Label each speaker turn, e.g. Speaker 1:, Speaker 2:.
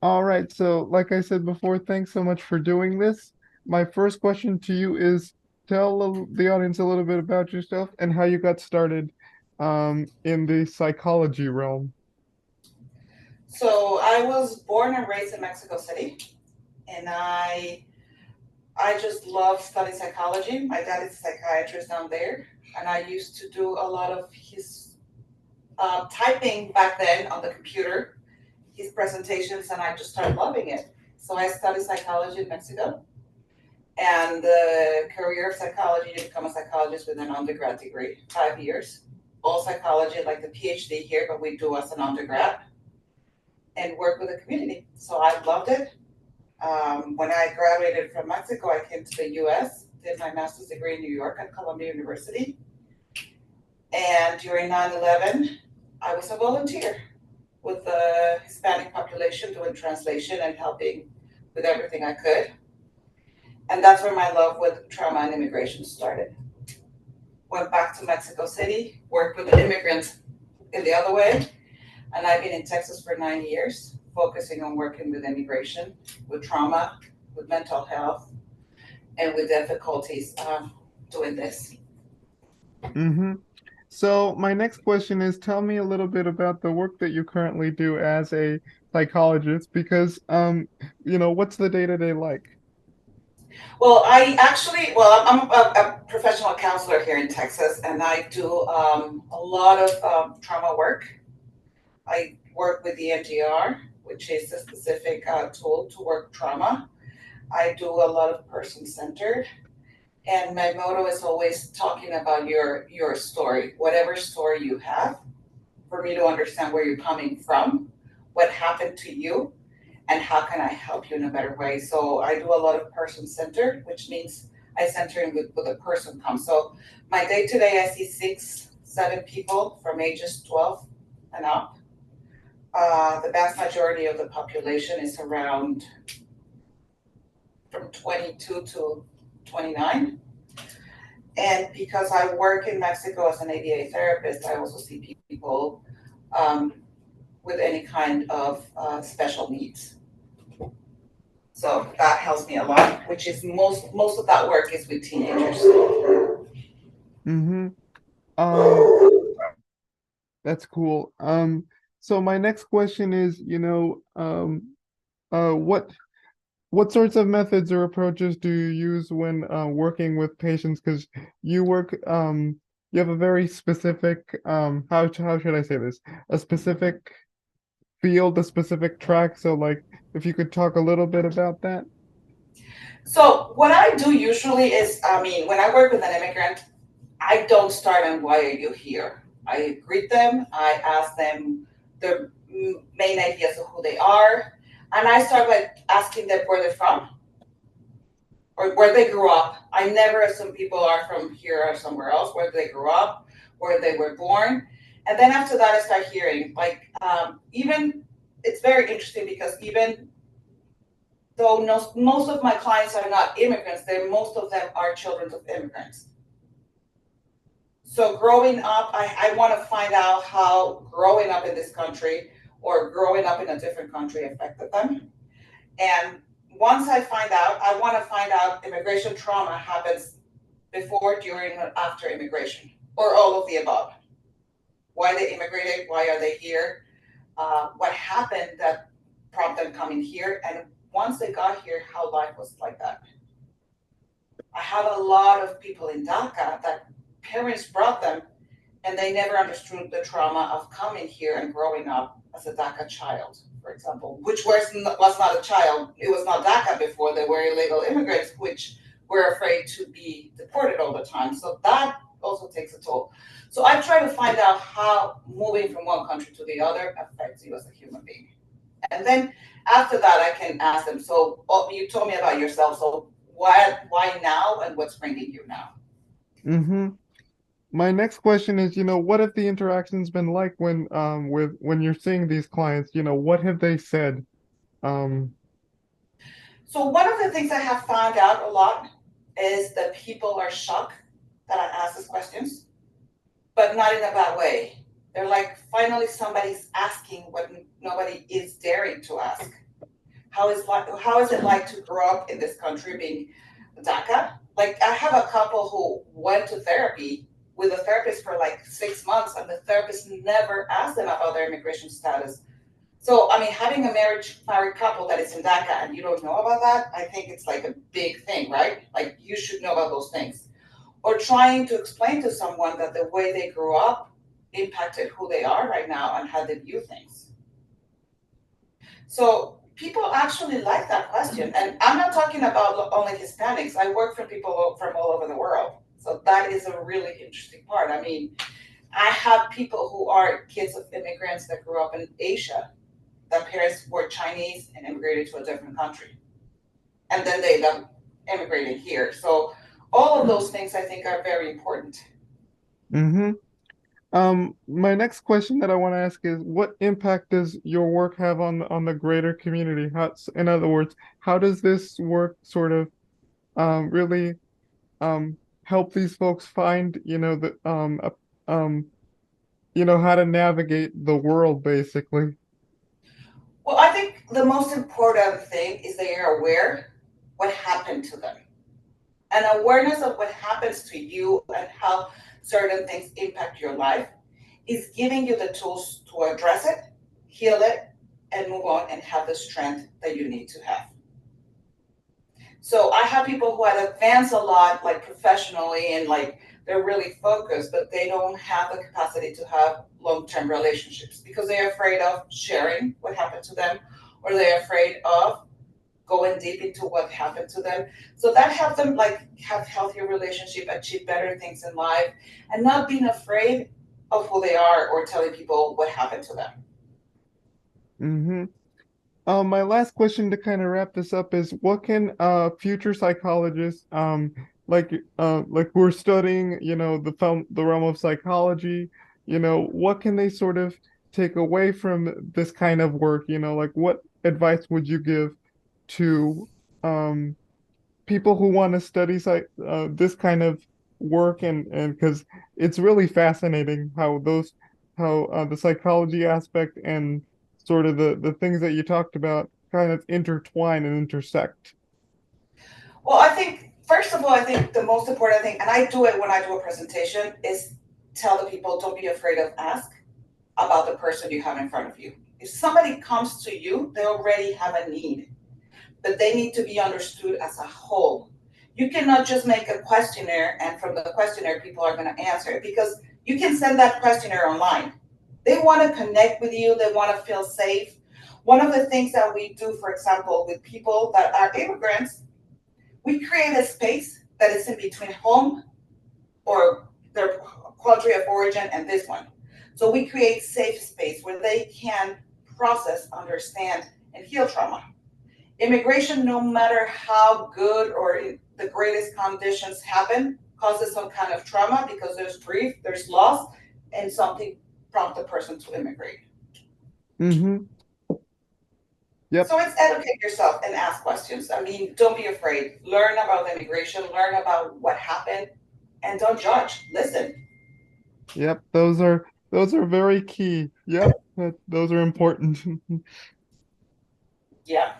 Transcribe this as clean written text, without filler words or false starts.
Speaker 1: All right. So, like I said before, thanks so much for doing this. My first question to you is tell the audience a little bit about yourself and how you got started in the psychology realm.
Speaker 2: So I was born and raised in Mexico City, and I just love studying psychology. My dad is a psychiatrist down there, and I used to do a lot of his typing back then on the computer, his presentations, and I just started loving it. So I studied psychology in Mexico, and the career of psychology to become a psychologist with an undergrad degree, 5 years. All psychology, like the PhD here, but we do as an undergrad and work with the community. So I loved it. When I graduated from Mexico, I came to the US, did my master's degree in New York at Columbia University. And during 9/11, I was a volunteer with the Hispanic population doing translation and helping with everything I could. And that's where my love with trauma and immigration started. Went back to Mexico City, worked with the immigrants in the other way, and I've been in Texas for 9 years, focusing on working with immigration, with trauma, with mental health, and with difficulties doing this.
Speaker 1: Mm-hmm. So, my next question is tell me a little bit about the work that you currently do as a psychologist because what's the day-to-day like?
Speaker 2: Well, I actually, well, I'm a professional counselor here in Texas, and I do a lot of trauma work. I work with the NGR, which is a specific tool to work trauma. I do a lot of person centered, and my motto is always talking about your story, whatever story you have, for me to understand where you're coming from, what happened to you, and how can I help you in a better way. So I do a lot of person centered, which means I center in with a person comes. So my day to day, I see 7 people from ages 12 and up. The vast majority of the population is around from 22 to 29. And because I work in Mexico as an ABA therapist, I also see people um, with any kind of special needs. So that helps me a lot, which is most of that work is with teenagers.
Speaker 1: Mm-hmm. That's cool. So my next question is, what sorts of methods or approaches do you use when working with patients? Because you work, you have a very specific, how should I say this? A specific field, a specific track. So like, if you could talk a little bit about that.
Speaker 2: So what I do usually is, I mean, when I work with an immigrant, I don't start on why are you here. I greet them. I ask them their main ideas of who they are, and I start by asking them where they're from or where they grew up. I never assume people are from here or somewhere else. Where they grew up, where they were born, and then after that, I start hearing like even it's very interesting because even though no, most of my clients are not immigrants, they most of them are children of immigrants. So growing up, I want to find out how growing up in this country or growing up in a different country affected them. And once I find out, I want to find out immigration trauma happens before, during, or after immigration, or all of the above. Why they immigrated, why are they here, what happened that prompted them coming here, and once they got here, how life was like that. I have a lot of people in Dhaka that parents brought them and they never understood the trauma of coming here and growing up as a DACA child, for example, which was not a child. It was not DACA before. They were illegal immigrants, which were afraid to be deported all the time. So that also takes a toll. So I try to find out how moving from one country to the other affects you as a human being. And then after that, I can ask them, so oh, you told me about yourself. So why now and what's bringing you now?
Speaker 1: Mm-hmm. My next question is, what have the interactions been like when you're seeing these clients? What have they said? Um,
Speaker 2: So one of the things I have found out a lot is that people are shocked that I ask these questions, but not in a bad way. They're like, finally somebody's asking what nobody is daring to ask. how is it like to grow up in this country being DACA? Like I have a couple who went to therapy with a therapist for like 6 months, and the therapist never asked them about their immigration status. So I mean, having a married couple that is in DACA and you don't know about that, I think it's like a big thing, right? Like you should know about those things. Or trying to explain to someone that the way they grew up impacted who they are right now and how they view things. So people actually like that question. And I'm not talking about only Hispanics. I work for people from all over the world. So that is a really interesting part. I mean, I have people who are kids of immigrants that grew up in Asia. Their parents were Chinese and immigrated to a different country. And then they end up immigrating here. So all of those things I think are very important.
Speaker 1: Mm-hmm. My next question that I want to ask is, what impact does your work have on the greater community? In other words, how does this work sort of really help these folks find, how to navigate the world, basically?
Speaker 2: Well, I think the most important thing is they are aware what happened to them. An awareness of what happens to you and how certain things impact your life is giving you the tools to address it, heal it, and move on and have the strength that you need to have. So I have people who had advanced a lot, like professionally, and like they're really focused, but they don't have the capacity to have long-term relationships because they're afraid of sharing what happened to them, or they're afraid of going deep into what happened to them. So that helps them like have healthier relationship, achieve better things in life, and not being afraid of who they are or telling people what happened to them.
Speaker 1: Mm-hmm. My last question to kind of wrap this up is, what can future psychologists like who are studying, the realm of psychology, what can they sort of take away from this kind of work? Like what advice would you give to um people who want to study this kind of work, and because it's really fascinating how the psychology aspect and sort of the things that you talked about kind of intertwine and intersect.
Speaker 2: Well, I think first of all, I think the most important thing, and I do it when I do a presentation, is tell the people don't be afraid of ask about the person you have in front of you. If somebody comes to you, they already have a need, but they need to be understood as a whole. You cannot just make a questionnaire and from the questionnaire people are going to answer it because you can send that questionnaire online. They want to connect with you, they want to feel safe. One of the things that we do, for example, with people that are immigrants, we create a space that is in between home or their country of origin and this one. So we create safe space where they can process, understand, and heal trauma. Immigration, no matter how good or in the greatest conditions happen, causes some kind of trauma because there's grief, there's loss, and something prompts the person to immigrate.
Speaker 1: Mm-hmm. Yep.
Speaker 2: So it's educate yourself and ask questions. I mean, don't be afraid. Learn about immigration, learn about what happened, and don't judge. Listen.
Speaker 1: Yep. Those are very key. Yep. Those are important.
Speaker 2: Yeah.